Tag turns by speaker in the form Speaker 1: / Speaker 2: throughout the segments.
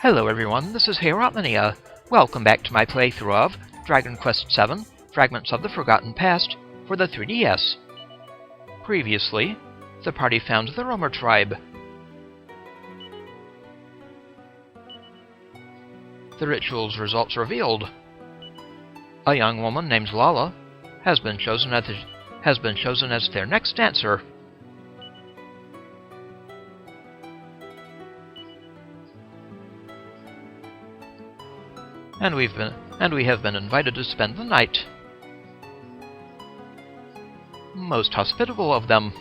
Speaker 1: Hello everyone, this is Heorotmania. Welcome back to my playthrough of Dragon Quest VII, Fragments of the Forgotten Past for the 3DS. Previously, the party found the Roamer tribe. The ritual's results revealed. A young woman named Lala has been chosen as their next dancer. And we have been invited to spend the night. Most hospitable of them.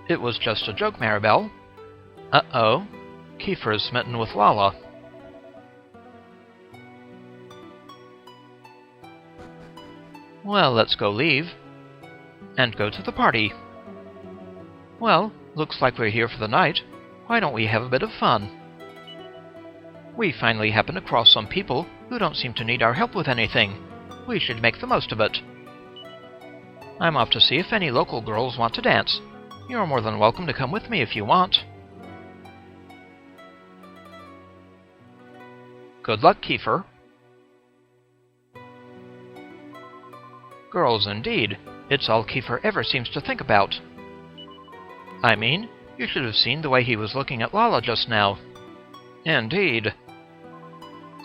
Speaker 1: It was just a joke, Maribel. Uh-oh. Kiefer is smitten with Lala. Well, let's go leave. And go to the party. Well, looks like we're here for the night. Why don't we have a bit of fun? We finally happened across some people who don't seem to need our help with anything. We should make the most of it. I'm off to see if any local girls want to dance. You're more than welcome to come with me if you want. Good luck, Kiefer. Girls, indeed. It's all Kiefer ever seems to think about. I mean, you should have seen the way he was looking at Lala just now. Indeed.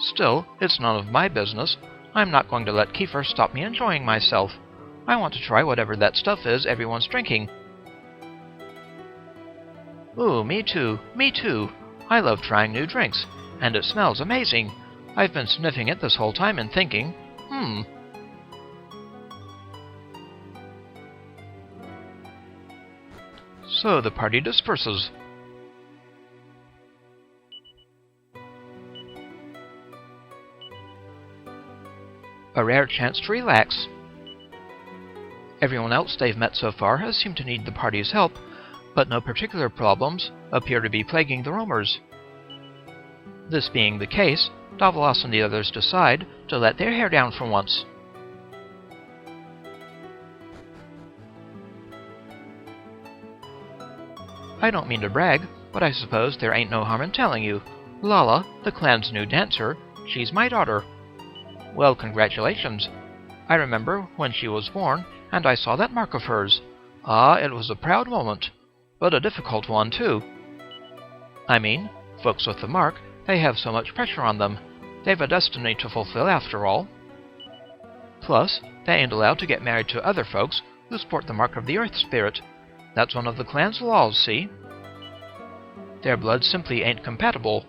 Speaker 1: Still, it's none of my business. I'm not going to let Kiefer stop me enjoying myself. I want to try whatever that stuff is everyone's drinking. Ooh, me too, me too. I love trying new drinks, and it smells amazing. I've been sniffing it this whole time and thinking, So the party disperses. A rare chance to relax. Everyone else they've met so far has seemed to need the party's help, but no particular problems appear to be plaguing the roamers. This being the case, Davilas and the others decide to let their hair down for once. I don't mean to brag, but I suppose there ain't no harm in telling you. Lala, the clan's new dancer, she's my daughter. Well, congratulations. I remember when she was born, and I saw that mark of hers. Ah, it was a proud moment, but a difficult one, too. I mean, folks with the mark, they have so much pressure on them. They've a destiny to fulfill after all. Plus, they ain't allowed to get married to other folks who sport the mark of the Earth Spirit. That's one of the clan's laws, see? Their blood simply ain't compatible.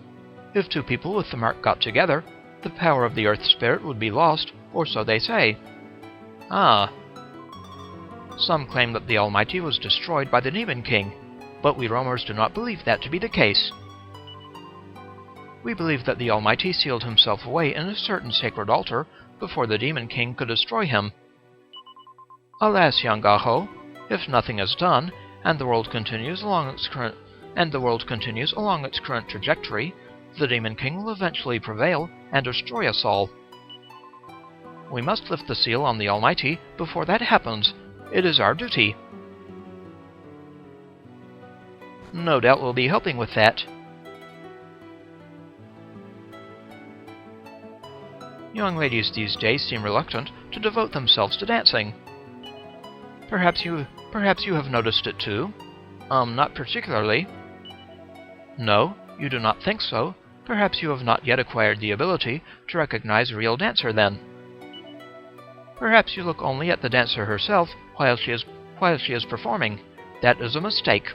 Speaker 1: If two people with the mark got together, the power of the Earth Spirit would be lost, or so they say. Ah. Some claim that the Almighty was destroyed by the Demon King, but we roamers do not believe that to be the case. We believe that the Almighty sealed himself away in a certain sacred altar before the Demon King could destroy him. Alas, young Gaho, if nothing is done, and the world continues along its current trajectory, the Demon King will eventually prevail and destroy us all. We must lift the seal on the Almighty before that happens. It is our duty. No doubt we'll be helping with that. Young ladies these days seem reluctant to devote themselves to dancing. Perhaps you have noticed it too? Not particularly. No, you do not think so. Perhaps you have not yet acquired the ability to recognize a real dancer then. Perhaps you look only at the dancer herself while she is performing. That is a mistake.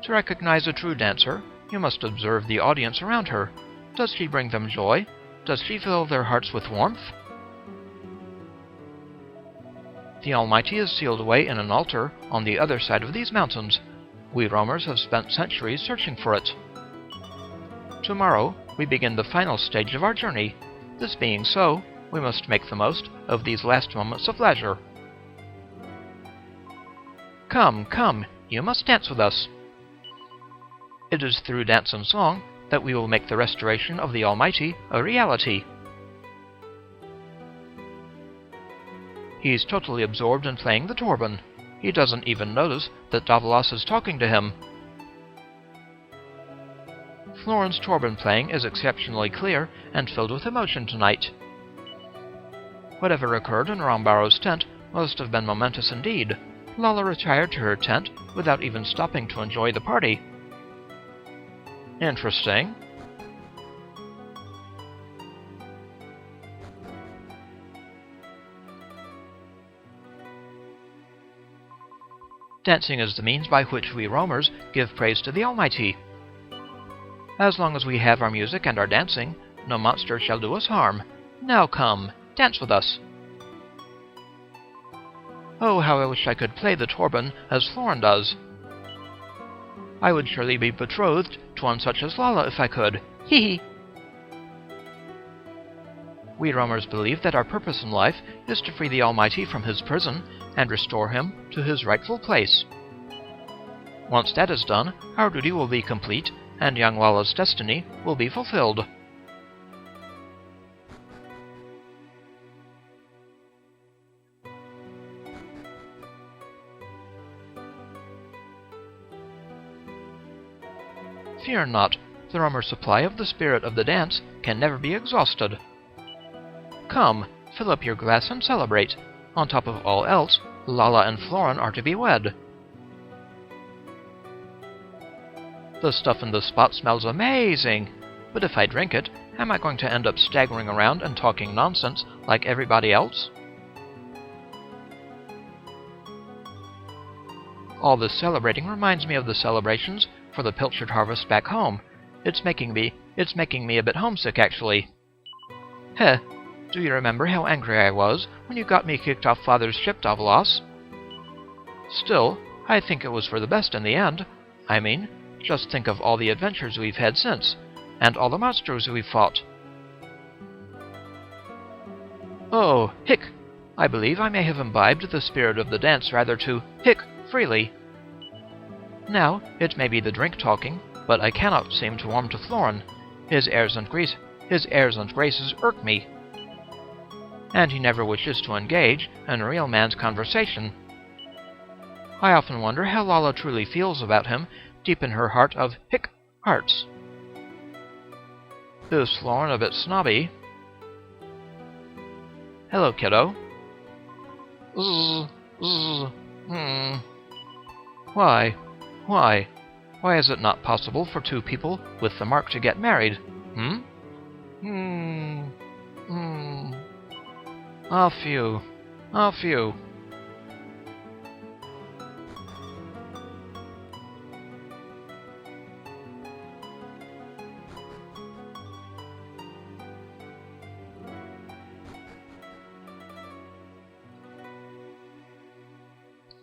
Speaker 1: To recognize a true dancer, you must observe the audience around her. Does she bring them joy? Does she fill their hearts with warmth? The Almighty is sealed away in an altar on the other side of these mountains. We roamers have spent centuries searching for it. Tomorrow, we begin the final stage of our journey. This being so, we must make the most of these last moments of leisure. Come, come, you must dance with us. It is through dance and song that we will make the restoration of the Almighty a reality. He's totally absorbed in playing the Torban. He doesn't even notice that Davilas is talking to him. Florin's Torban playing is exceptionally clear and filled with emotion tonight. Whatever occurred in Rom Baro's tent must have been momentous indeed. Lala retired to her tent without even stopping to enjoy the party. Interesting. Dancing is the means by which we roamers give praise to the Almighty. As long as we have our music and our dancing, no monster shall do us harm. Now come, dance with us. Oh, how I wish I could play the Torban as Florin does. I would surely be betrothed to one such as Lala if I could. Hee hee! We roamers believe that our purpose in life is to free the Almighty from his prison and restore him to his rightful place. Once that is done, our duty will be complete, and young Lala's destiny will be fulfilled. Fear not, the roamer's supply of the spirit of the dance can never be exhausted. Come, fill up your glass and celebrate. On top of all else, Lala and Florin are to be wed. The stuff in this spot smells amazing, but if I drink it, am I going to end up staggering around and talking nonsense like everybody else? All this celebrating reminds me of the celebrations for the pilchard harvest back home. It's making me a bit homesick, actually. Heh, do you remember how angry I was when you got me kicked off Father's ship, Davilas? Still, I think it was for the best in the end. I mean, just think of all the adventures we've had since, and all the monsters we've fought. Oh, hic! I believe I may have imbibed the spirit of the dance rather too, freely. Now, it may be the drink talking, but I cannot seem to warm to Florin. His airs and graces irk me. And he never wishes to engage in a real man's conversation. I often wonder how Lala truly feels about him deep in her heart of hearts. Is Florin a bit snobby? Hello, kiddo. Why is it not possible for two people with the mark to get married? A few.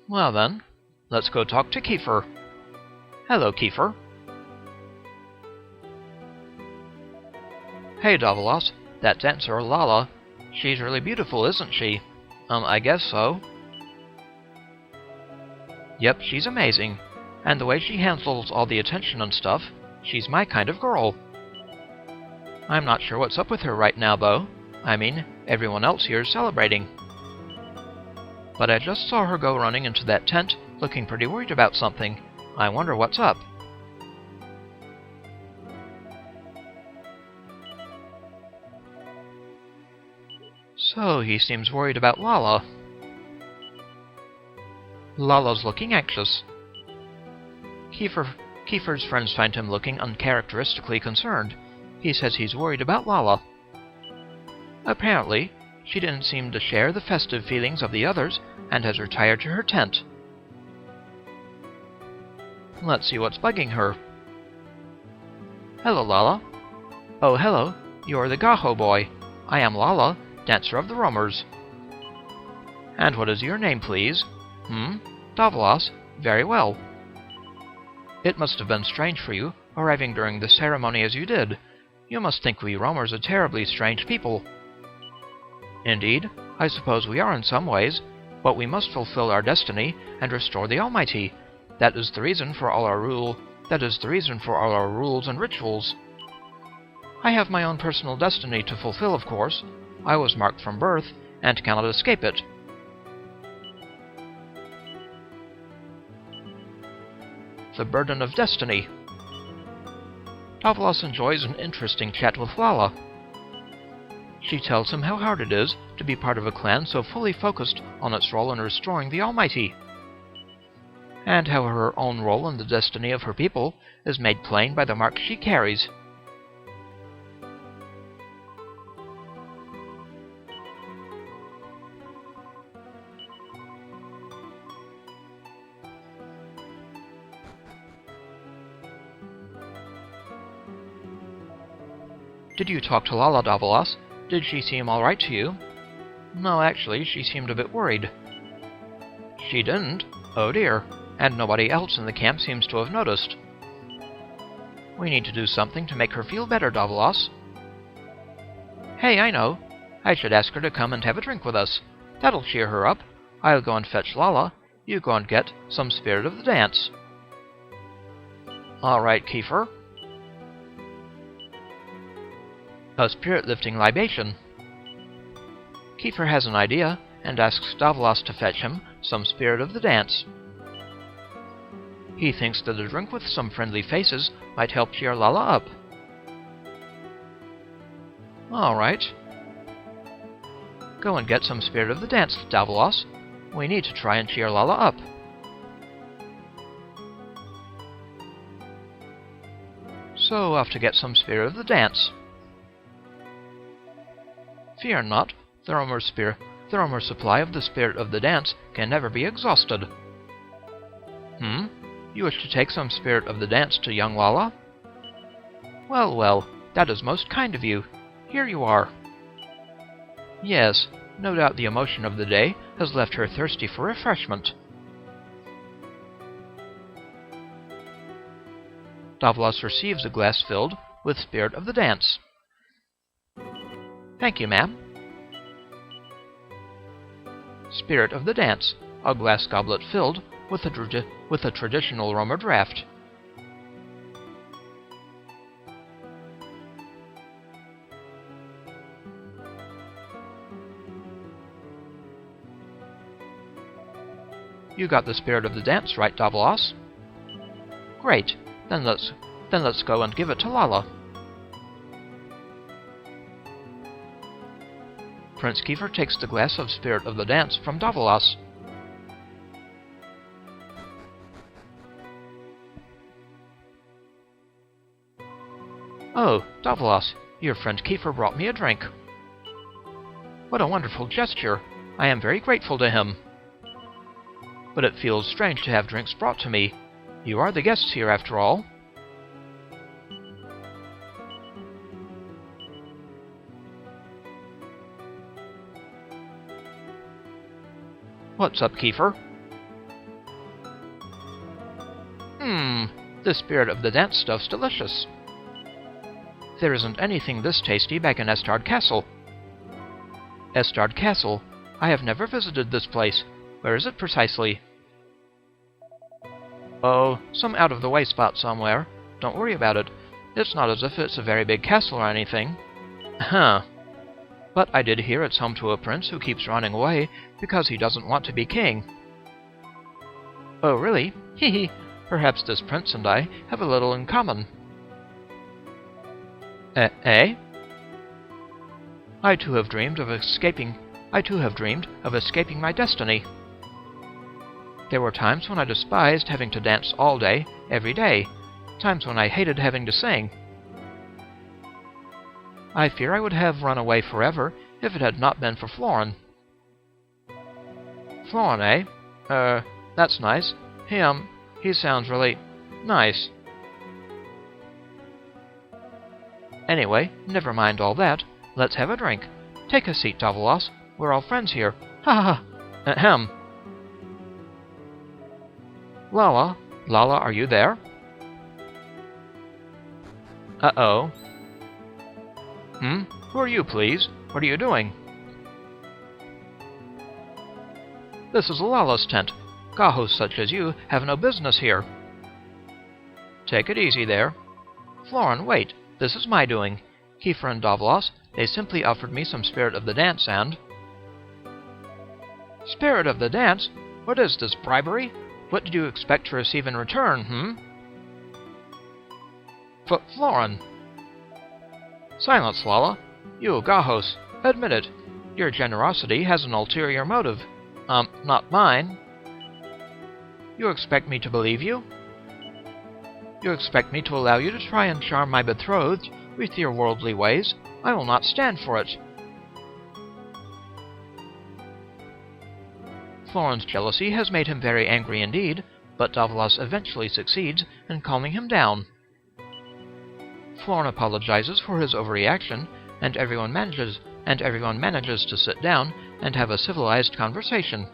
Speaker 1: Well then, let's go talk to Kiefer. Hello, Kiefer. Hey, Davilas, that dancer, Lala. She's really beautiful, isn't she? I guess so. Yep, she's amazing. And the way she handles all the attention and stuff, she's my kind of girl. I'm not sure what's up with her right now, though. I mean, everyone else here is celebrating. But I just saw her go running into that tent, looking pretty worried about something. I wonder what's up. So, he seems worried about Lala. Lala's looking anxious. Kiefer's friends find him looking uncharacteristically concerned. He says he's worried about Lala. Apparently, she didn't seem to share the festive feelings of the others and has retired to her tent. Let's see what's bugging her. Hello, Lala. Oh, hello. You're the Gaho boy. I am Lala, dancer of the roamers. And what is your name, please? Davilas. Very well. It must have been strange for you, arriving during the ceremony as you did. You must think we roamers a terribly strange people. Indeed, I suppose we are in some ways, but we must fulfill our destiny and restore the Almighty. That is the reason for all our rules and rituals. I have my own personal destiny to fulfill, of course. I was marked from birth, and cannot escape it. the burden of destiny. Davilas enjoys an interesting chat with Lala. She tells him how hard it is to be part of a clan so fully focused on its role in restoring the Almighty, and how her own role in the destiny of her people is made plain by the mark she carries. Did you talk to Lala, Davilas? Did she seem alright to you? No, actually, she seemed a bit worried. She didn't? Oh dear. And nobody else in the camp seems to have noticed. We need to do something to make her feel better, Davilas. Hey, I know. I should ask her to come and have a drink with us. That'll cheer her up. I'll go and fetch Lala. You go and get some spirit of the dance. All right, Kiefer. A spirit-lifting libation. Kiefer has an idea and asks Davilas to fetch him some spirit of the dance. He thinks that a drink with some friendly faces might help cheer Lala up. Alright. Go and get some spirit of the dance, Davilas. We need to try and cheer Lala up. So off to get some spirit of the dance. Fear not, the Roamer supply of the spirit of the dance can never be exhausted. You wish to take some spirit of the dance to young Lala? Well, well, that is most kind of you. Here you are. Yes, no doubt the emotion of the day has left her thirsty for refreshment. Davilas receives a glass filled with spirit of the dance. Thank you, ma'am. Spirit of the dance, a glass goblet filled with a traditional Roamer draft. You got the spirit of the dance right, Davilas? Great. Then let's go and give it to Lala. Prince Kiefer takes the glass of spirit of the dance from Davilas. Oh, Davilas, your friend Kiefer brought me a drink. What a wonderful gesture. I am very grateful to him. But it feels strange to have drinks brought to me. You are the guests here, after all. What's up, Kiefer? The spirit of the dance stuff's delicious. There isn't anything this tasty back in Estard Castle. Estard Castle? I have never visited this place. Where is it precisely? Oh, some out-of-the-way spot somewhere. Don't worry about it. It's not as if it's a very big castle or anything. Huh. But I did hear it's home to a prince who keeps running away because he doesn't want to be king. Oh, really? Hee. Perhaps this prince and I have a little in common. Eh? I too have dreamed of escaping my destiny. There were times when I despised having to dance all day, every day. Times when I hated having to sing. I fear I would have run away forever if it had not been for Florin. Florin, eh? That's nice. He sounds really nice. Anyway, never mind all that. Let's have a drink. Take a seat, Davilas. We're all friends here. Ha ha ha. Ahem. Lala, are you there? Uh-oh. Who are you, please? What are you doing? This is Lala's tent. Gahos such as you have no business here. Take it easy there. Florin, wait. This is my doing. Kiefer and Davilas, they simply offered me some spirit of the dance and... Spirit of the dance? What is this, bribery? What did you expect to receive in return, Florin! Silence, Lala. You, Gajos, admit it. Your generosity has an ulterior motive. Not mine. You expect me to believe you? You expect me to allow you to try and charm my betrothed with your worldly ways? I will not stand for it. Florin's jealousy has made him very angry indeed, but Davilas eventually succeeds in calming him down. Florin apologizes for his overreaction, and everyone manages to sit down and have a civilized conversation.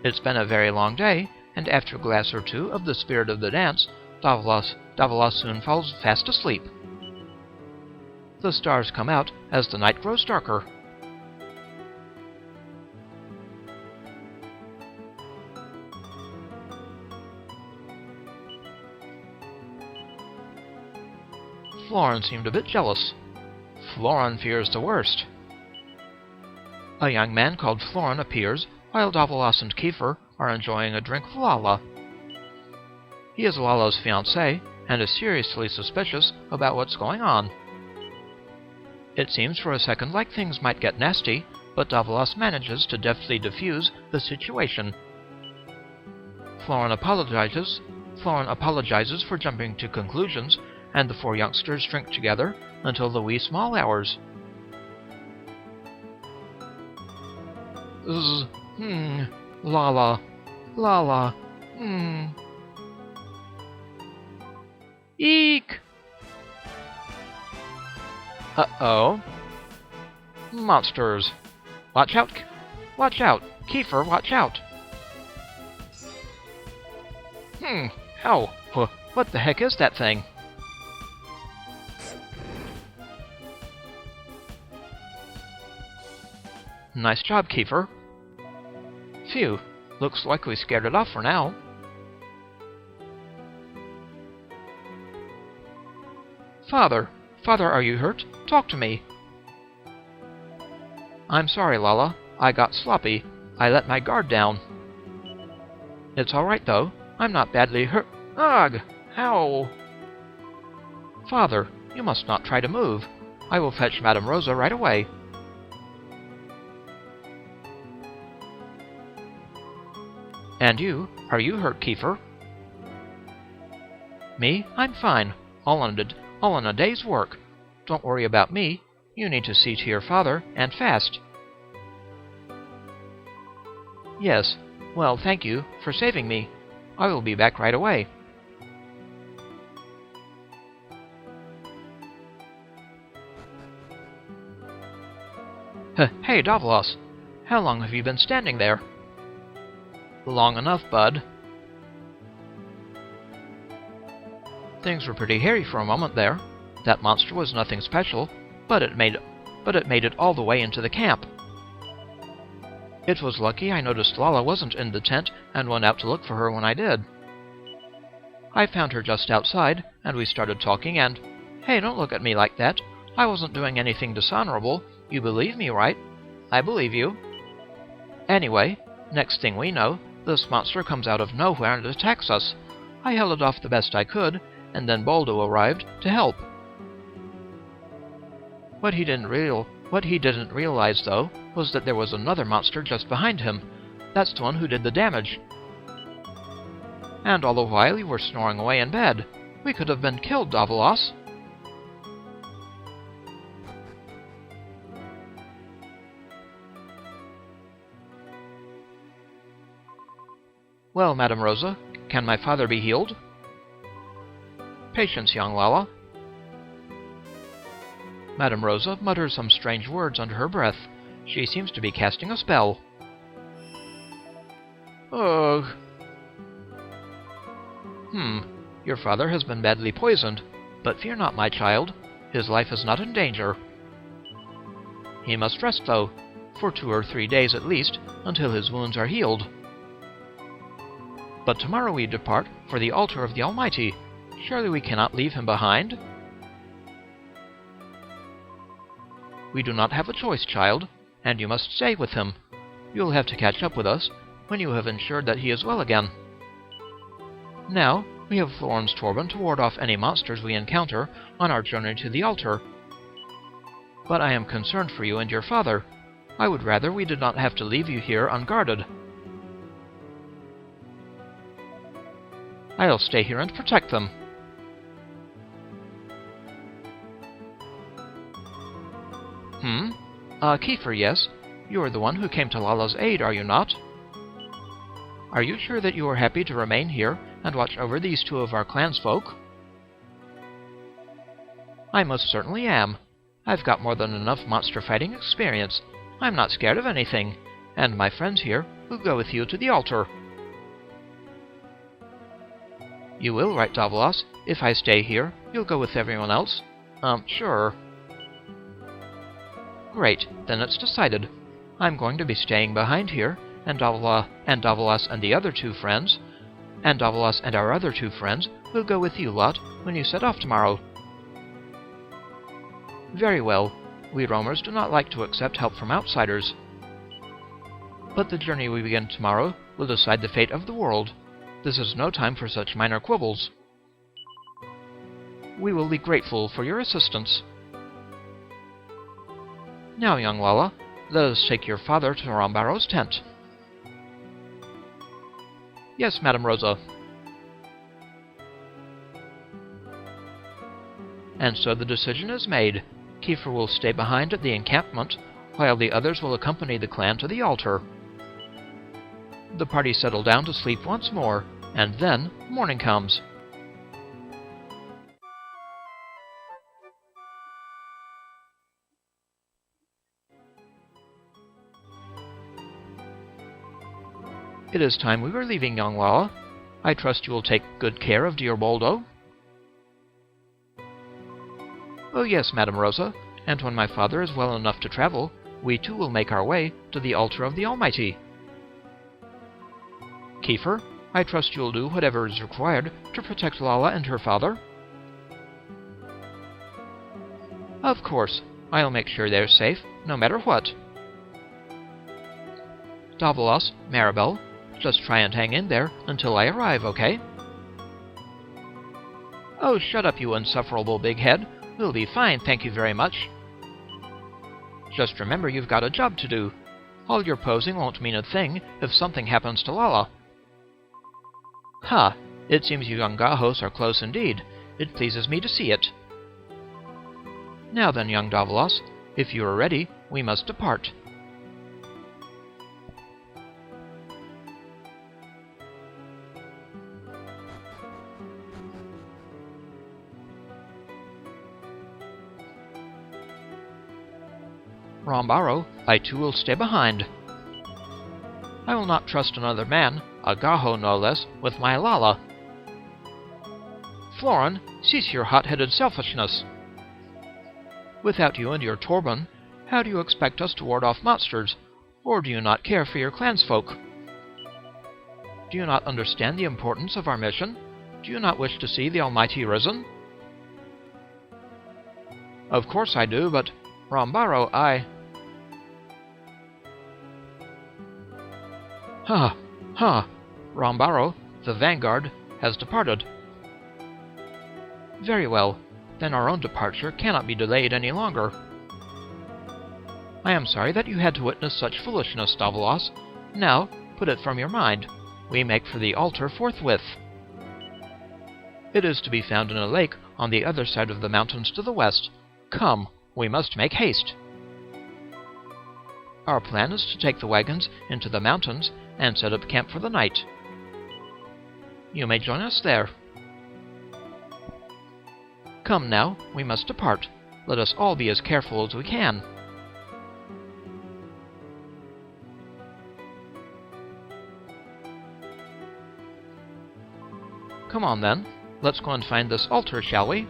Speaker 1: It's been a very long day, and after a glass or two of the spirit of the dance, Davilas soon falls fast asleep. The stars come out as the night grows darker. Florin seemed a bit jealous. Florin fears the worst. A young man called Florin appears while Davilas and Kiefer are enjoying a drink of Lala. He is Lala's fiancé and is seriously suspicious about what's going on. It seems for a second like things might get nasty, but Davilas manages to deftly defuse the situation. Florin apologizes for jumping to conclusions, and the four youngsters drink together until the wee small hours. Lala, Eek! Uh-oh. Monsters. Watch out, Kiefer, watch out! Ow, what the heck is that thing? Nice job, Kiefer. Phew, looks like we scared it off for now. Father, are you hurt? Talk to me. I'm sorry, Lala. I got sloppy. I let my guard down. It's all right, though. I'm not badly hurt. Ugh! Ow! Father, you must not try to move. I will fetch Madame Rosa right away. And you? Are you hurt, Kiefer? Me? I'm fine. All in a day's work. Don't worry about me. You need to see to your father, and fast. Yes. Well, thank you for saving me. I will be back right away. Hey, Davilas. How long have you been standing there? Long enough, bud. Things were pretty hairy for a moment there. That monster was nothing special, but it made it all the way into the camp. It was lucky I noticed Lala wasn't in the tent and went out to look for her when I did. I found her just outside, and we started talking, and... Hey, don't look at me like that. I wasn't doing anything dishonorable. You believe me, right? I believe you. Anyway, next thing we know, this monster comes out of nowhere and attacks us. I held it off the best I could, and then Baldo arrived to help. What he didn't realize, though, was that there was another monster just behind him. That's the one who did the damage. And all the while you were snoring away in bed. We could have been killed, Davilas. Well, Madame Rosa, can my father be healed? Patience, young Lala. Madame Rosa mutters some strange words under her breath. She seems to be casting a spell. Ugh. Your father has been badly poisoned, but fear not, my child. His life is not in danger. He must rest, though, for 2 or 3 days at least, until his wounds are healed. But tomorrow we depart for the altar of the Almighty. Surely we cannot leave him behind? We do not have a choice, child, and you must stay with him. You will have to catch up with us when you have ensured that he is well again. Now, We have Florin's turban to ward off any monsters we encounter on our journey to the altar. But I am concerned for you and your father. I would rather we did not have to leave you here unguarded. I'll stay here and protect them. Kiefer, yes? You are the one who came to Lala's aid, are you not? Are you sure that you are happy to remain here and watch over these two of our clansfolk? I most certainly am. I've got more than enough monster fighting experience. I'm not scared of anything, and my friends here will go with you to the altar. You will, right, Davilas? If I stay here, you'll go with everyone else? Sure. Great, then it's decided. I'm going to be staying behind here, and Davilas and the other two friends, and Davilas and our other two friends will go with you lot when you set off tomorrow. Very well. We roamers do not like to accept help from outsiders. But the journey we begin tomorrow will decide the fate of the world. This is no time for such minor quibbles. We will be grateful for your assistance. Now, young Lala, let us take your father to Rom Baro's tent. Yes, Madame Rosa. And so the decision is made. Kiefer will stay behind at the encampment, while the others will accompany the clan to the altar. The party settle down to sleep once more, and then morning comes. It is time we were leaving, young Lala. I trust you will take good care of dear Boldo. Oh yes, Madame Rosa, and when my father is well enough to travel, we too will make our way to the altar of the Almighty. Kiefer, I trust you'll do whatever is required to protect Lala and her father. Of course, I'll make sure they're safe, no matter what. Davilas, Maribel, just try and hang in there until I arrive, okay? Oh, shut up, you insufferable big head. We'll be fine, thank you very much. Just remember you've got a job to do. All your posing won't mean a thing if something happens to Lala. Ha! It seems you young gahos are close indeed. It pleases me to see it. Now then, young Davilas, if you are ready, we must depart. Rom Baro, I too will stay behind. I will not trust another man, a gaho no less, with my Lala. Florin, cease your hot-headed selfishness. Without you and your turban, how do you expect us to ward off monsters? Or do you not care for your clansfolk? Do you not understand the importance of our mission? Do you not wish to see the Almighty risen? Of course I do, but Rom Baro, Rom Baro, the vanguard, has departed. Very well, then our own departure cannot be delayed any longer. I am sorry that you had to witness such foolishness, Davilas. Now, put it from your mind. We make for the altar forthwith. It is to be found in a lake on the other side of the mountains to the west. Come, we must make haste. Our plan is to take the wagons into the mountains and set up camp for the night. You may join us there. Come now, we must depart. Let us all be as careful as we can. Come on then, let's go and find this altar, shall we?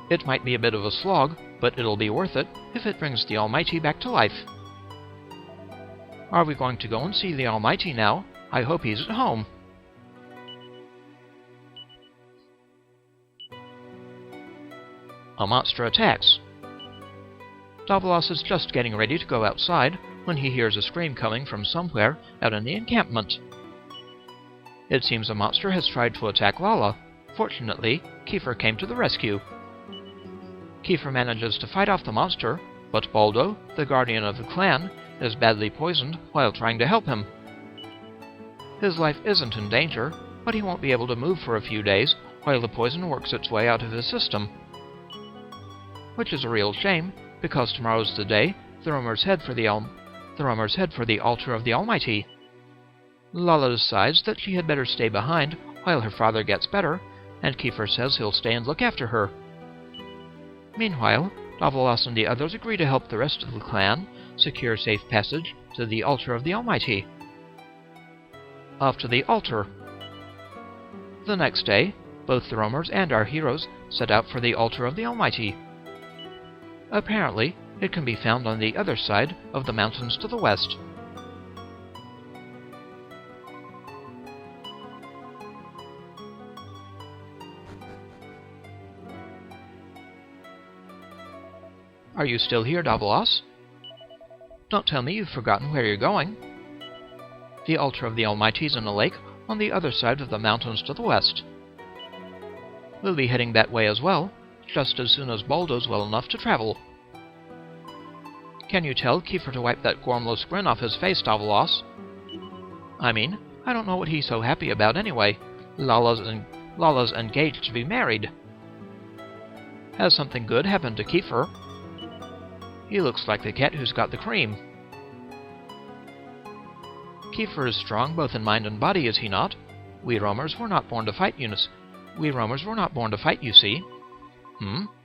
Speaker 1: It might be a bit of a slog, but it'll be worth it if it brings the Almighty back to life. Are we going to go and see the Almighty now? I hope he's at home. A monster attacks. Davilas is just getting ready to go outside when he hears a scream coming from somewhere out in the encampment. It seems a monster has tried to attack Lala. Fortunately, Kiefer came to the rescue. Kiefer manages to fight off the monster, but Baldo, the guardian of the clan, is badly poisoned while trying to help him. His life isn't in danger, but he won't be able to move for a few days while the poison works its way out of his system. Which is a real shame, because tomorrow's the day the Roamers head for the altar of the Almighty. Lala decides that she had better stay behind while her father gets better, and Kiefer says he'll stay and look after her. Meanwhile, Davilas and the others agree to help the rest of the clan secure safe passage to the altar of the Almighty. Off to the altar. The next day, both the Roamers and our heroes set out for the altar of the Almighty. Apparently, it can be found on the other side of the mountains to the west. Are you still here, Davilas? Don't tell me you've forgotten where you're going. The altar of the Almighty's in a lake on the other side of the mountains to the west. We'll be heading that way as well, just as soon as Baldo's well enough to travel. Can you tell Kiefer to wipe that gormless grin off his face, Davilas? I mean, I don't know what he's so happy about anyway. Lala's engaged to be married. Has something good happened to Kiefer? He looks like the cat who's got the cream. Kiefer is strong both in mind and body, is he not? We Roamers were not born to fight, you see.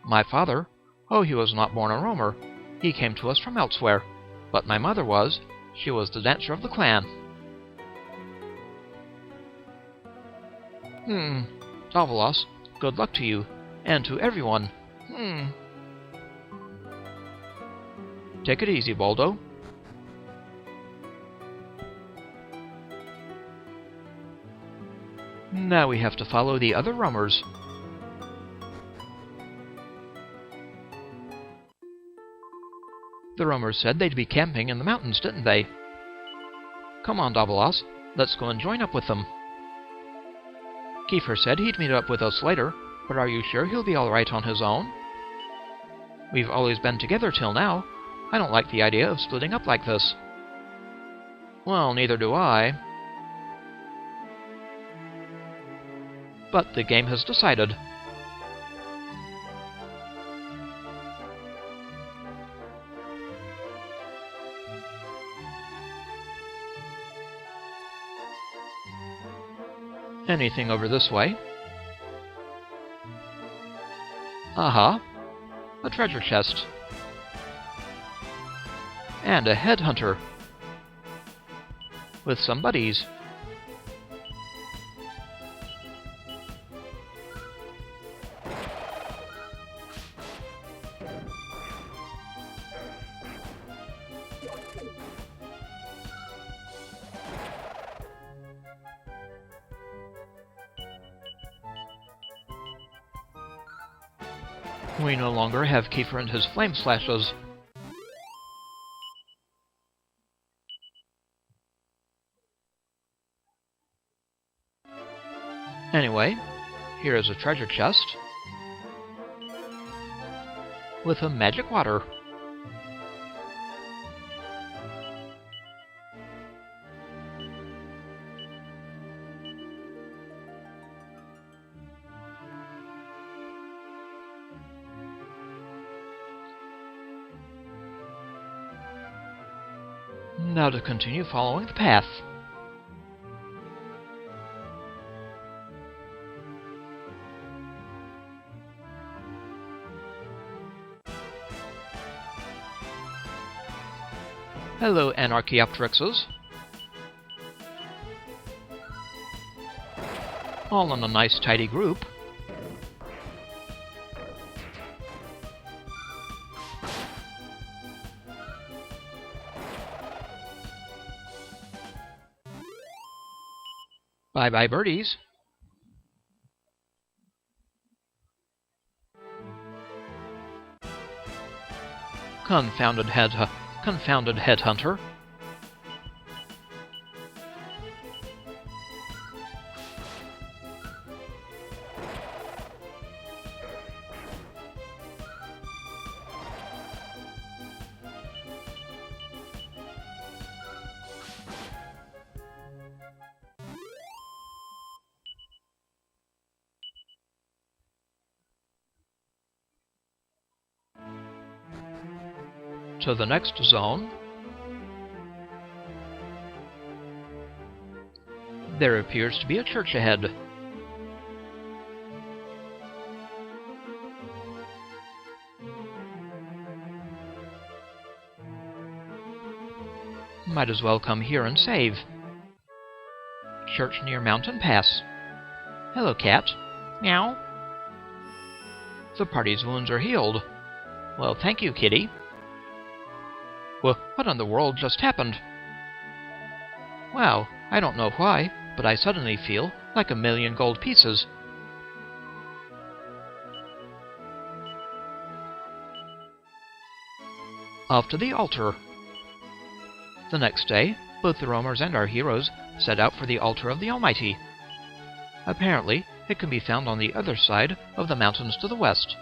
Speaker 1: My father? Oh, he was not born a Roamer. He came to us from elsewhere. But my mother was. She was the dancer of the clan. Davilas, good luck to you, and to everyone. Take it easy, Baldo. Now we have to follow the other Roamers. The Roamers said they'd be camping in the mountains, didn't they? Come on, Davilas. Let's go and join up with them. Kiefer said he'd meet up with us later, but are you sure he'll be alright on his own? We've always been together till now. I don't like the idea of splitting up like this. Well, neither do I. But the game has decided. Anything over this way? Aha! A treasure chest. And a headhunter. With some buddies. We no longer have Kiefer and his flame slashes. Anyway, here is a treasure chest with a magic water. Now to continue following the path. Hello, Anarchaeopteryxes. All in a nice tidy group. Bye-bye, birdies. Confounded headhunter. To the next zone. There appears to be a church ahead. Might as well come here and save. Church near Mountain Pass. Hello, cat. Meow. The party's wounds are healed. Well, thank you, kitty. Well, what in the world just happened? Wow, I don't know why, but I suddenly feel like 1,000,000 gold pieces. Off to the altar. The next day, both the roamers and our heroes set out for the altar of the Almighty. Apparently, it can be found on the other side of the mountains to the west.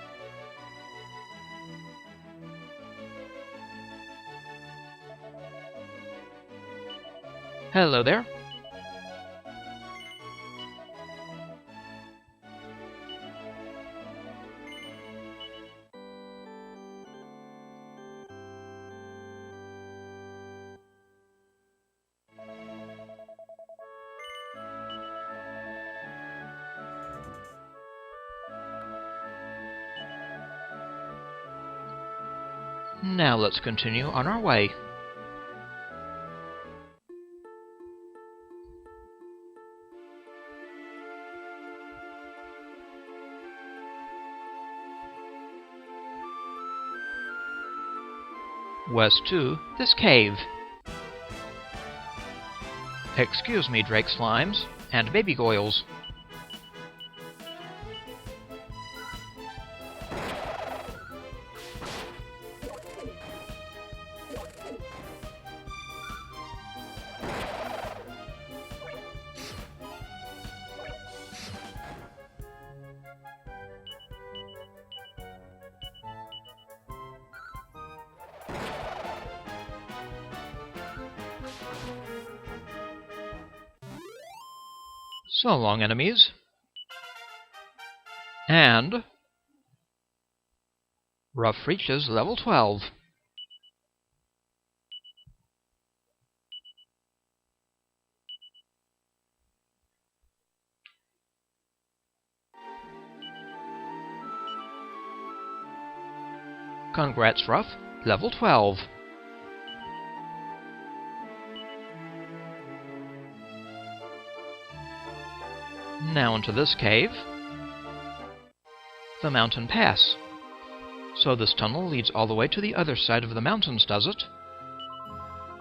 Speaker 1: Hello there. Now let's continue on our way. West to this cave. Excuse me, Drake Slimes and Baby Goyles. So long, enemies. And Rough reaches level 12. Congrats, Rough. Level 12. Now into this cave. The mountain pass. So this tunnel leads all the way to the other side of the mountains, does it?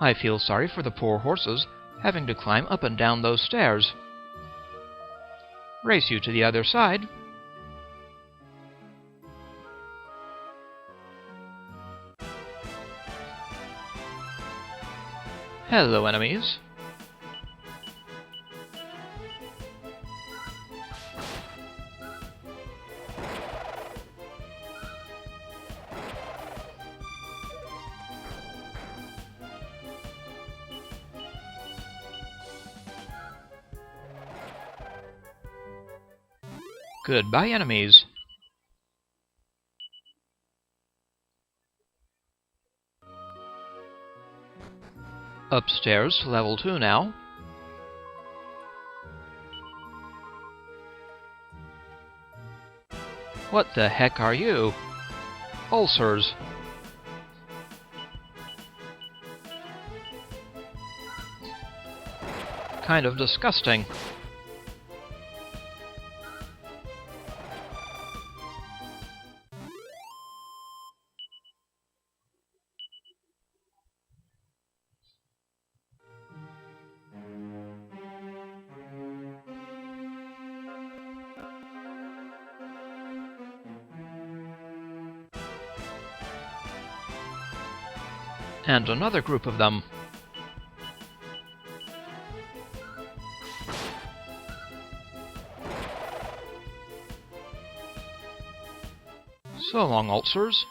Speaker 1: I feel sorry for the poor horses having to climb up and down those stairs. Race you to the other side. Hello, enemies. Goodbye, enemies. Upstairs, level 2 now. What the heck are you? Ulcers. Kind of disgusting. And another group of them. So long, ulcers.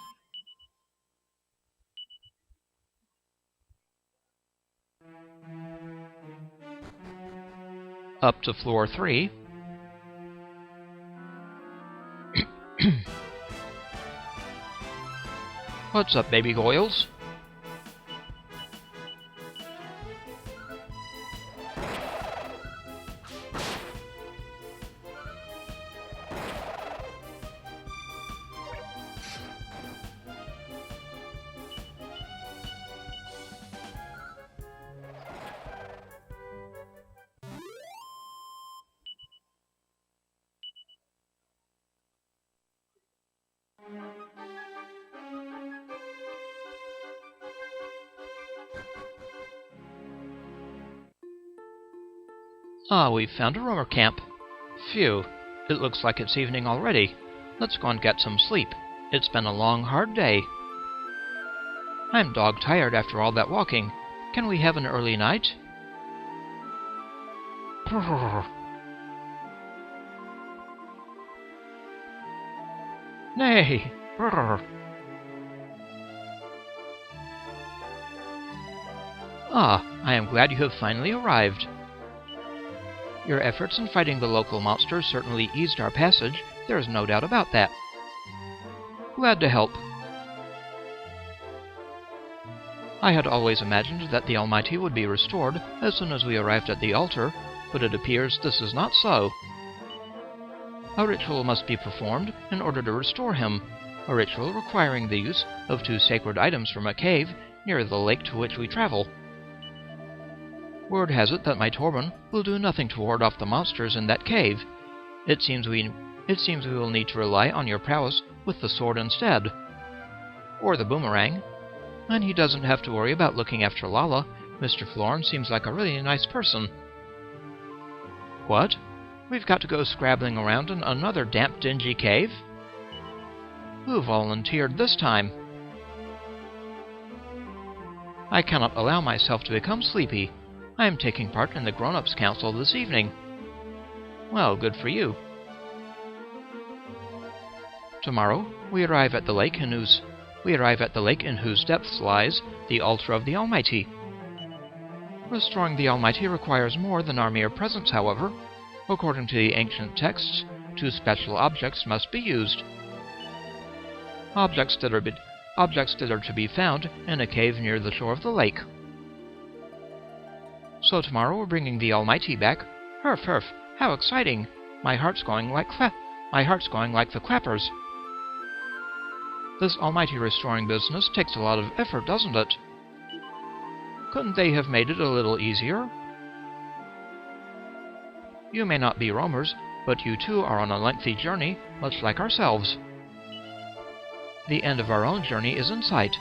Speaker 1: Up to floor 3. What's up, baby Goyles? Ah, we've found a roamer camp. Phew, it looks like it's evening already. Let's go and get some sleep. It's been a long, hard day. I'm dog-tired after all that walking. Can we have an early night? Nay! Ah, I am glad you have finally arrived. Your efforts in fighting the local monsters certainly eased our passage, there is no doubt about that. Glad to help. I had always imagined that the Almighty would be restored as soon as we arrived at the altar, but it appears this is not so. A ritual must be performed in order to restore him, a ritual requiring the use of 2 sacred items from a cave near the lake to which we travel. Word has it that my turban will do nothing to ward off the monsters in that cave. It seems we will need to rely on your prowess with the sword instead. Or the boomerang. And he doesn't have to worry about looking after Lala. Mr. Florin seems like a really nice person. What? We've got to go scrabbling around in another damp, dingy cave? Who volunteered this time? I cannot allow myself to become sleepy. I am taking part in the grown-ups' council this evening. Well, good for you. Tomorrow, we arrive at the lake in whose depths lies the altar of the Almighty. Restoring the Almighty requires more than our mere presence, however. According to the ancient texts, 2 special objects must be used. Objects that are to be found in a cave near the shore of the lake. So tomorrow we're bringing the Almighty back. Herf, herf, how exciting! My heart's going like the clappers. This Almighty restoring business takes a lot of effort, doesn't it? Couldn't they have made it a little easier? You may not be roamers, but you too are on a lengthy journey, much like ourselves. The end of our own journey is in sight.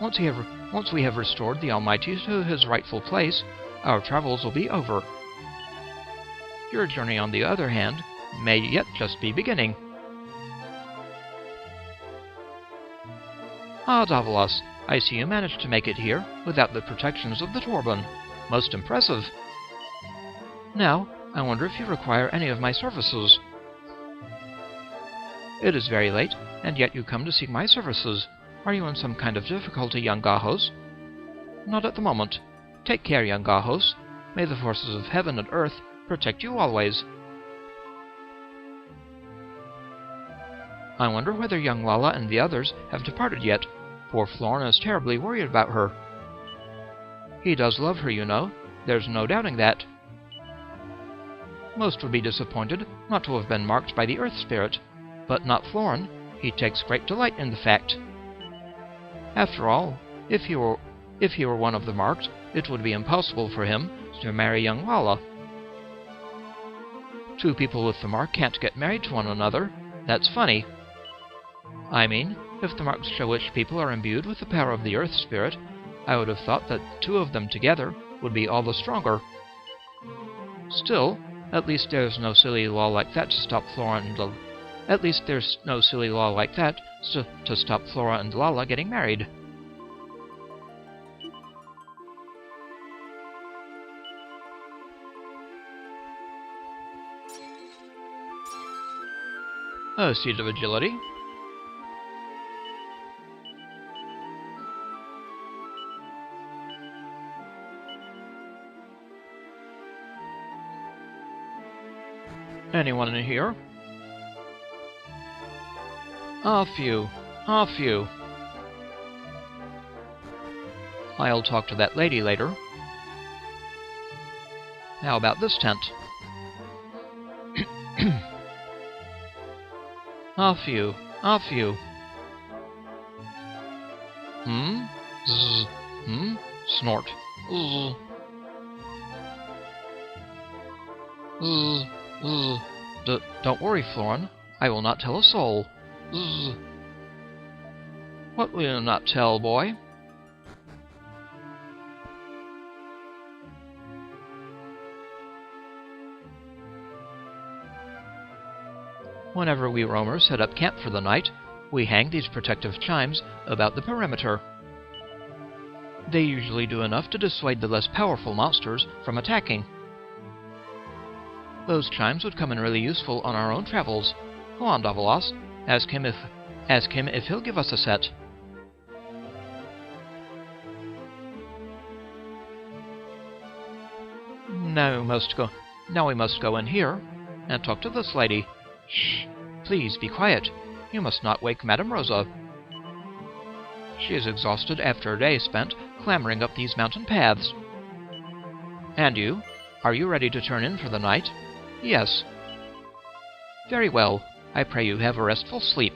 Speaker 1: Once we have restored the Almighty to his rightful place, our travels will be over. Your journey, on the other hand, may yet just be beginning. Ah, Davilas, I see you managed to make it here without the protections of the turban. Most impressive. Now, I wonder if you require any of my services. It is very late, and yet you come to seek my services. Are you in some kind of difficulty, young Gahos? Not at the moment. Take care, young Gahos. May the forces of heaven and earth protect you always. I wonder whether young Lala and the others have departed yet. Poor Florin is terribly worried about her. He does love her, you know. There's no doubting that. Most would be disappointed not to have been marked by the Earth Spirit, but not Florin. He takes great delight in the fact. After all, if he were one of the marked, it would be impossible for him to marry young Lala. 2 people with the mark can't get married to one another. That's funny. I mean, if the marks show which people are imbued with the power of the Earth Spirit, I would have thought that 2 of them together would be all the stronger. Still, at least there's no silly law like that to stop Flora and Lala getting married. A seed of agility. Anyone in here? A few. I'll talk to that lady later. How about this tent? A few. Zzz. Snort. Zzz. Zzz. Zzz. Don't worry, Florin. I will not tell a soul. Zzz. What will you not tell, boy? Whenever we roamers set up camp for the night, we hang these protective chimes about the perimeter. They usually do enough to dissuade the less powerful monsters from attacking. Those chimes would come in really useful on our own travels. Go on, Davilas. Ask him if he'll give us a set. Now we must go in here and talk to this lady. Shh! Please be quiet. You must not wake Madame Rosa. She is exhausted after a day spent clambering up these mountain paths. And you? Are you ready to turn in for the night? Yes. Very well. I pray you have a restful sleep.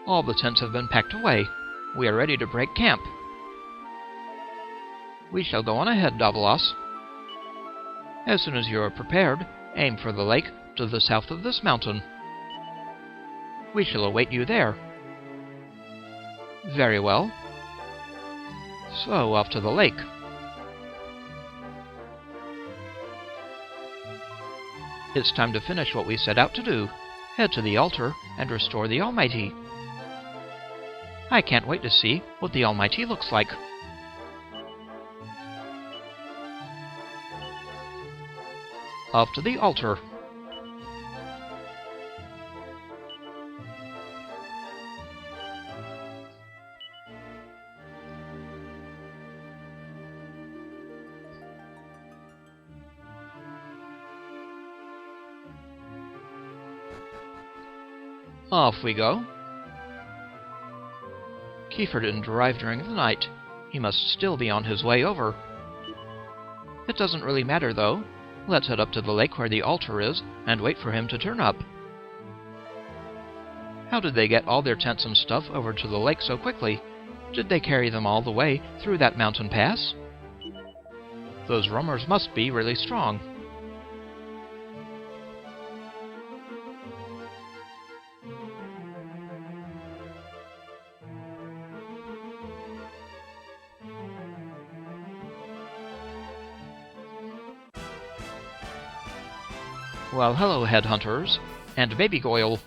Speaker 1: All the tents have been packed away. We are ready to break camp. We shall go on ahead, Davilas. As soon as you are prepared, aim for the lake to the south of this mountain. We shall await you there. Very well. So, off to the lake. It's time to finish what we set out to do. Head to the altar and restore the Almighty. I can't wait to see what the Almighty looks like. Off to the altar. Off we go. Kiefer didn't arrive during the night. He must still be on his way over. It doesn't really matter, though. Let's head up to the lake where the altar is and wait for him to turn up. How did they get all their tents and stuff over to the lake so quickly? Did they carry them all the way through that mountain pass? Those roamers must be really strong. Well, hello, headhunters, and baby Goyle.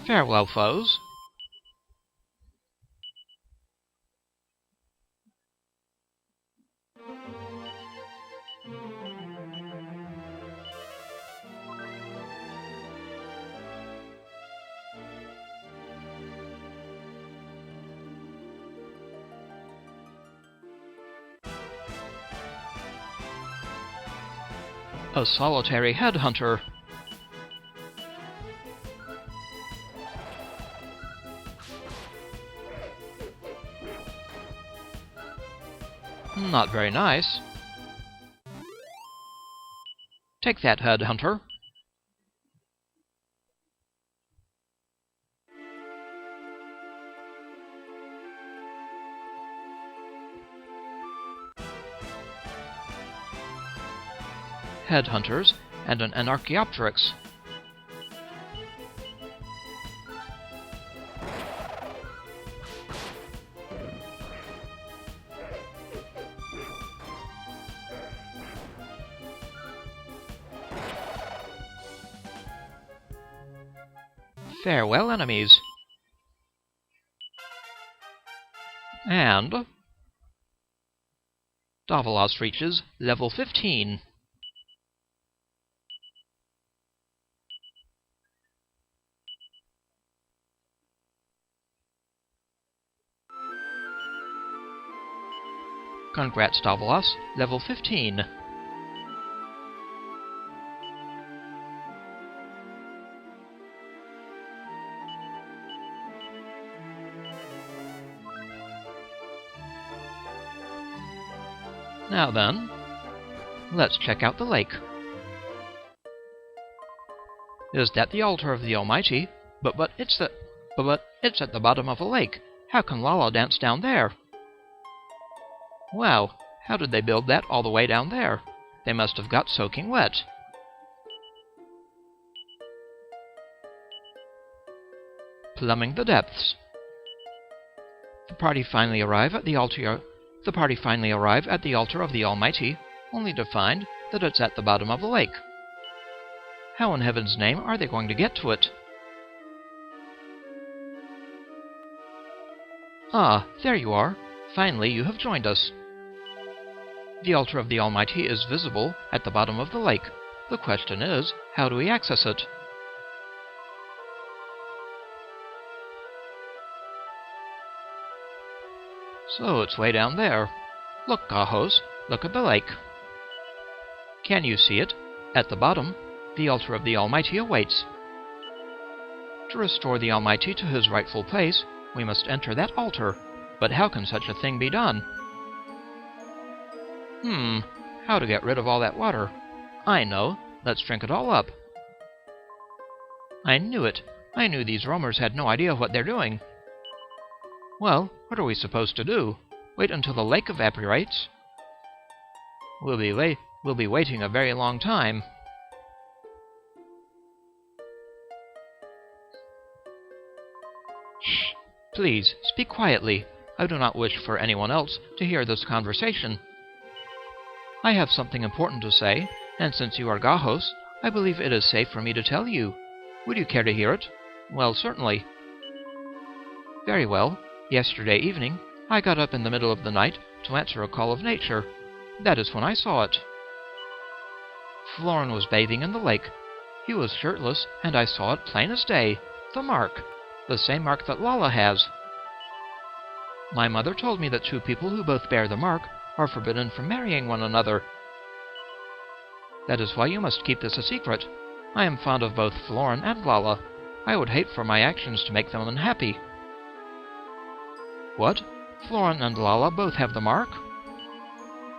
Speaker 1: Farewell, foes. A solitary headhunter. Not very nice. Take that, headhunter. Headhunters and an Anarchaeopteryx. Farewell, enemies. And Davilas reaches level 15. Congrats, Davilas, level 15. Now then, let's check out the lake. Is that the altar of the Almighty? But it's at the bottom of a lake. How can Lala dance down there? Wow, how did they build that all the way down there? They must have got soaking wet. Plumbing the depths. The party finally arrive at the altar of the Almighty, only to find that it's at the bottom of the lake. How in heaven's name are they going to get to it? Ah, there you are. Finally, you have joined us. The altar of the Almighty is visible at the bottom of the lake. The question is, how do we access it? So it's way down there. Look, Gahos, look at the lake. Can you see it? At the bottom, the altar of the Almighty awaits. To restore the Almighty to his rightful place, we must enter that altar. But how can such a thing be done? How to get rid of all that water? I know. Let's drink it all up. I knew it. I knew these roamers had no idea what they're doing. Well, what are we supposed to do? Wait until the lake evaporates? We'll be waiting a very long time. Shh! Please, speak quietly. I do not wish for anyone else to hear this conversation. I have something important to say, and since you are Gahos, I believe it is safe for me to tell you. Would you care to hear it? Well, certainly. Very well. Yesterday evening, I got up in the middle of the night to answer a call of nature. That is when I saw it. Florin was bathing in the lake. He was shirtless, and I saw it plain as day. The mark. The same mark that Lala has. My mother told me that two people who both bear the mark are forbidden from marrying one another. That is why you must keep this a secret. I am fond of both Florin and Lala. I would hate for my actions to make them unhappy. What? Florin and Lala both have the mark?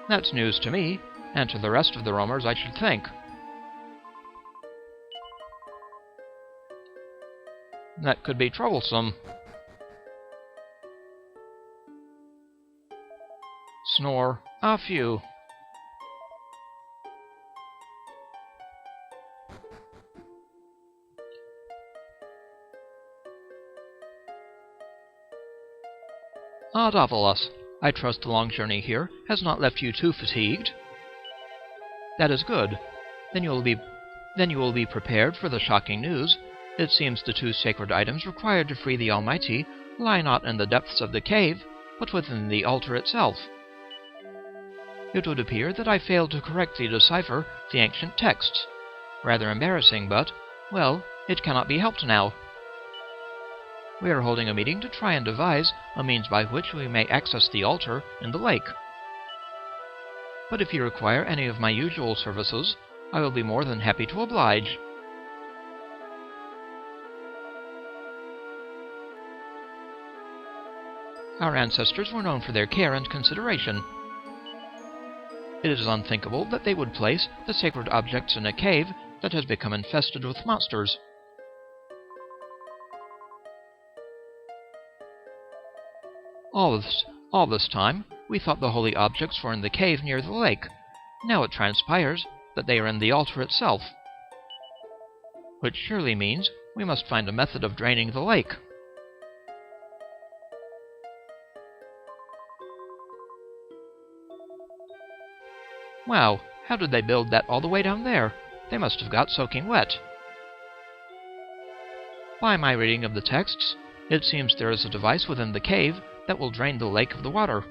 Speaker 1: That's news to me, and to the rest of the roamers, I should think. That could be troublesome. Snore. A few. Ah, Davilas, I trust the long journey here has not left you too fatigued. That is good. Then you will be prepared for the shocking news. It seems the two sacred items required to free the Almighty lie not in the depths of the cave, but within the altar itself. It would appear that I failed to correctly decipher the ancient texts. Rather embarrassing, but, well, it cannot be helped now. We are holding a meeting to try and devise a means by which we may access the altar in the lake. But if you require any of my usual services, I will be more than happy to oblige. Our ancestors were known for their care and consideration. It is unthinkable that they would place the sacred objects in a cave that has become infested with monsters. All this time, we thought the holy objects were in the cave near the lake. Now it transpires that they are in the altar itself. Which surely means we must find a method of draining the lake. Wow, how did they build that all the way down there? They must have got soaking wet. By my reading of the texts, it seems there is a device within the cave that will drain the lake of the water.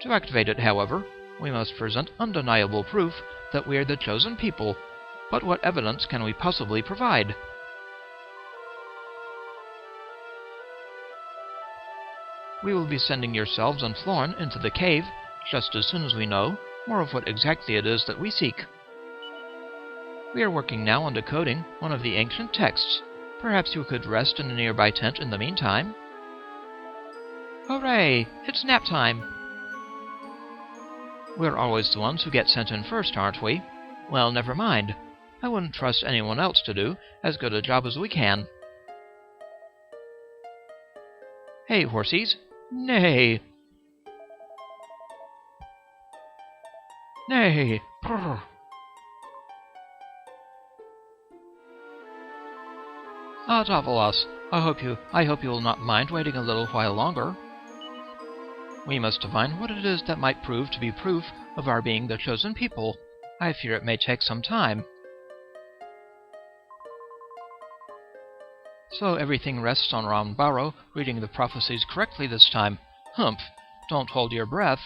Speaker 1: To activate it, however, we must present undeniable proof that we are the chosen people. But what evidence can we possibly provide? We will be sending yourselves and Florin into the cave just as soon as we know more of what exactly it is that we seek. We are working now on decoding one of the ancient texts. Perhaps you could rest in a nearby tent in the meantime? Hooray! It's nap time! We're always the ones who get sent in first, aren't we? Well, never mind. I wouldn't trust anyone else to do as good a job as we can. Hey, horsies. Nay. Nay. Brr. Ah, Davilas, I hope you will not mind waiting a little while longer. We must divine what it is that might prove to be proof of our being the chosen people. I fear it may take some time. So everything rests on Rom Baro reading the prophecies correctly this time. Humph! Don't hold your breath.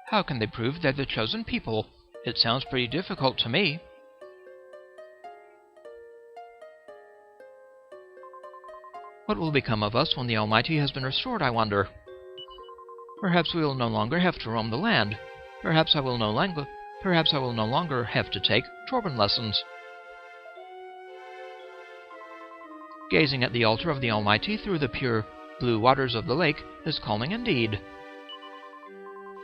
Speaker 1: How can they prove they're the chosen people? It sounds pretty difficult to me. What will become of us when the Almighty has been restored, I wonder? Perhaps we will no longer have to roam the land. Perhaps I will no longer have to take Torben lessons. Gazing at the altar of the Almighty through the pure blue waters of the lake is calming indeed.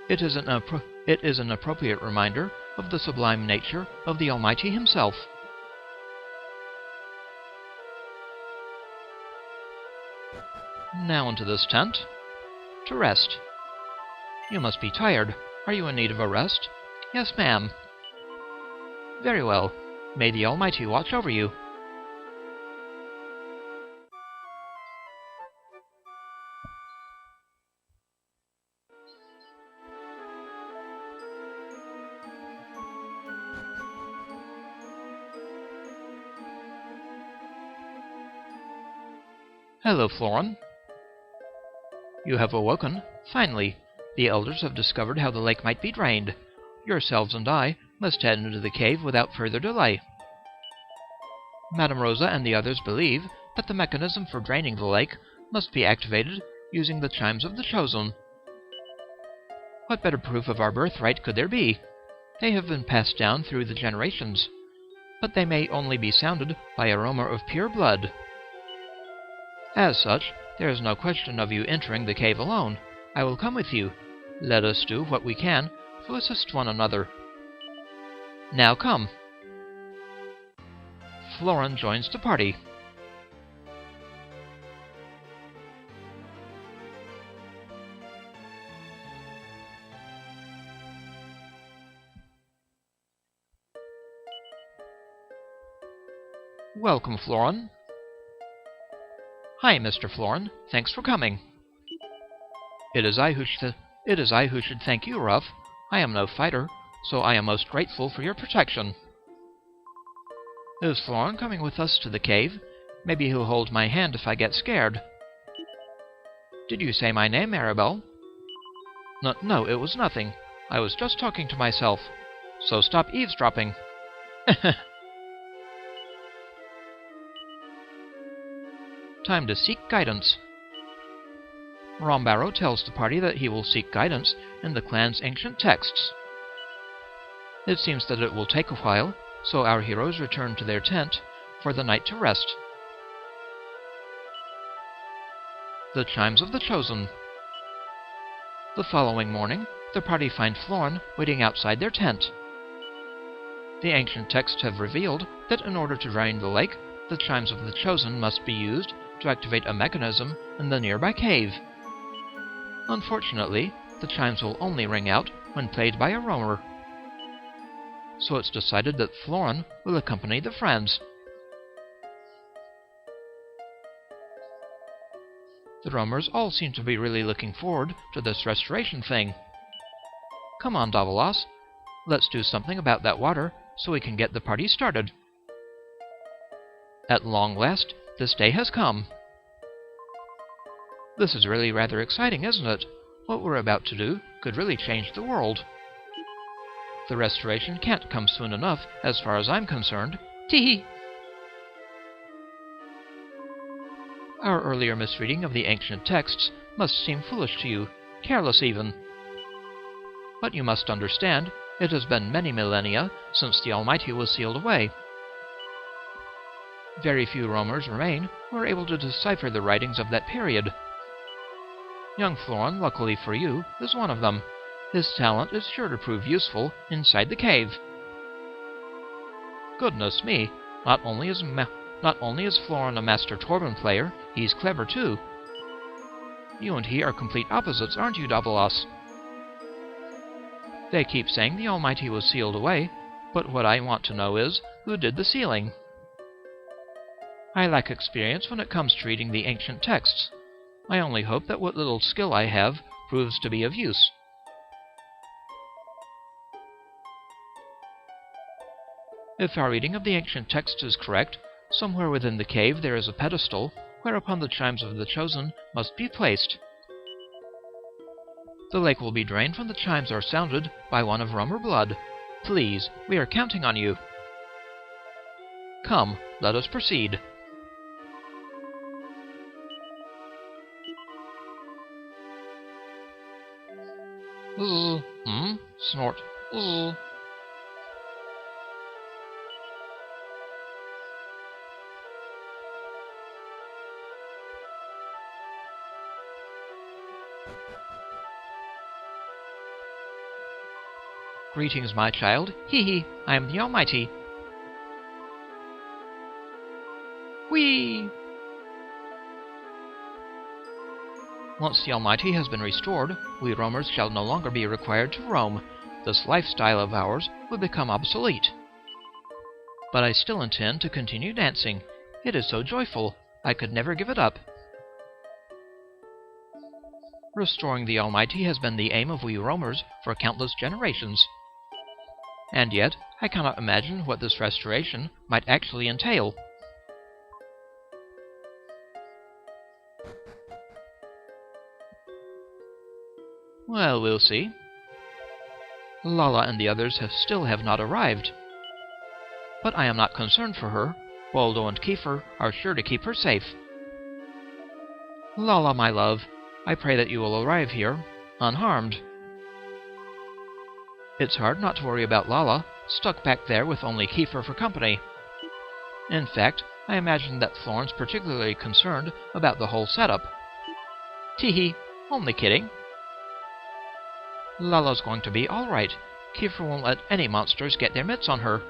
Speaker 1: It is an appropriate reminder of the sublime nature of the Almighty himself. Now into this tent. To rest. You must be tired. Are you in need of a rest? Yes, ma'am. Very well. May the Almighty watch over you. Hello, Florin. You have awoken. Finally. The elders have discovered how the lake might be drained. Yourselves and I must head into the cave without further delay. Madame Rosa and the others believe that the mechanism for draining the lake must be activated using the chimes of the Chosen. What better proof of our birthright could there be? They have been passed down through the generations, but they may only be sounded by a roamer of pure blood. As such, there is no question of you entering the cave alone. I will come with you. Let us do what we can to assist one another. Now come. Florin joins the party. Welcome, Florin. Hi, Mr. Florin. Thanks for coming. It is I who should thank you, Ruff. I am no fighter, so I am most grateful for your protection. Is Florin coming with us to the cave? Maybe he'll hold my hand if I get scared. Did you say my name, Maribel? No, it was nothing. I was just talking to myself. So stop eavesdropping. Time to seek guidance. Rom Baro tells the party that he will seek guidance in the clan's ancient texts. It seems that it will take a while, so our heroes return to their tent for the night to rest. The chimes of the Chosen. The following morning, the party find Florin waiting outside their tent. The ancient texts have revealed that in order to drain the lake, the chimes of the Chosen must be used to activate a mechanism in the nearby cave. Unfortunately, the chimes will only ring out when played by a roamer. So it's decided that Florin will accompany the friends. The roamers all seem to be really looking forward to this restoration thing. Come on, Davilas. Let's do something about that water so we can get the party started. At long last, this day has come. This is really rather exciting, isn't it? What we're about to do could really change the world. The restoration can't come soon enough, as far as I'm concerned. Tee-hee! Our earlier misreading of the ancient texts must seem foolish to you, careless even. But you must understand, it has been many millennia since the Almighty was sealed away. Very few roamers remain who are able to decipher the writings of that period. Young Florin, luckily for you, is one of them. His talent is sure to prove useful inside the cave. Goodness me, not only is Florin a master Torban player, he's clever too. You and he are complete opposites, aren't you, Davilas? They keep saying the Almighty was sealed away, but what I want to know is, who did the sealing? I lack experience when it comes to reading the ancient texts. I only hope that what little skill I have proves to be of use. If our reading of the ancient texts is correct, somewhere within the cave there is a pedestal whereupon the chimes of the Chosen must be placed. The lake will be drained when the chimes are sounded by one of Roamer blood. Please, we are counting on you. Come, let us proceed. Snort. Greetings, my child. Hee, I am the Almighty. Whee! Once the Almighty has been restored, we roamers shall no longer be required to roam. This lifestyle of ours will become obsolete. But I still intend to continue dancing. It is so joyful, I could never give it up. Restoring the Almighty has been the aim of we roamers for countless generations. And yet, I cannot imagine what this restoration might actually entail. Well, we'll see. Lala and the others still have not arrived. But I am not concerned for her. Waldo and Kiefer are sure to keep her safe. Lala, my love, I pray that you will arrive here unharmed. It's hard not to worry about Lala, stuck back there with only Kiefer for company. In fact, I imagine that Florin's particularly concerned about the whole setup. Teehee, only kidding. Lala's going to be all right. Kiefer won't let any monsters get their mitts on her.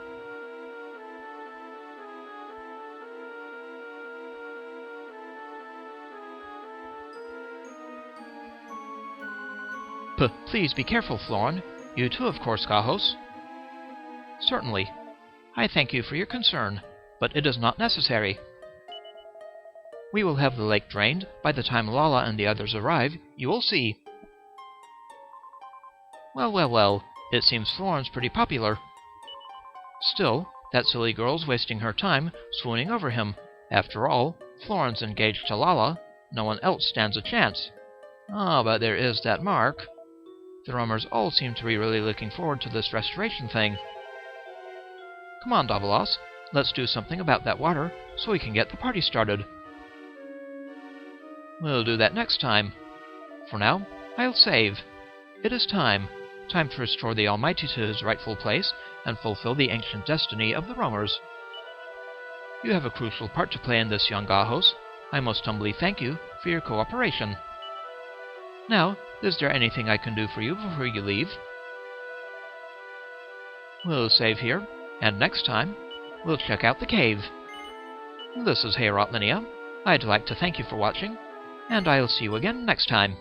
Speaker 1: Please be careful, Florin. You too, of course, Gahos. Certainly. I thank you for your concern, but it is not necessary. We will have the lake drained by the time Lala and the others arrive, you will see. Well, it seems Florin's pretty popular. Still, that silly girl's wasting her time swooning over him. After all, Florin's engaged to Lala. No one else stands a chance. Ah, but there is that Mark. The roamers all seem to be really looking forward to this restoration thing. Come on, Davilas. Let's do something about that water so we can get the party started. We'll do that next time. For now, I'll save. It is time. Time to restore the Almighty to his rightful place and fulfill the ancient destiny of the roamers. You have a crucial part to play in this, young Gahos. I most humbly thank you for your cooperation. Now, is there anything I can do for you before you leave? We'll save here, and next time, we'll check out the cave. This is Heorot Linea. I'd like to thank you for watching, and I'll see you again next time.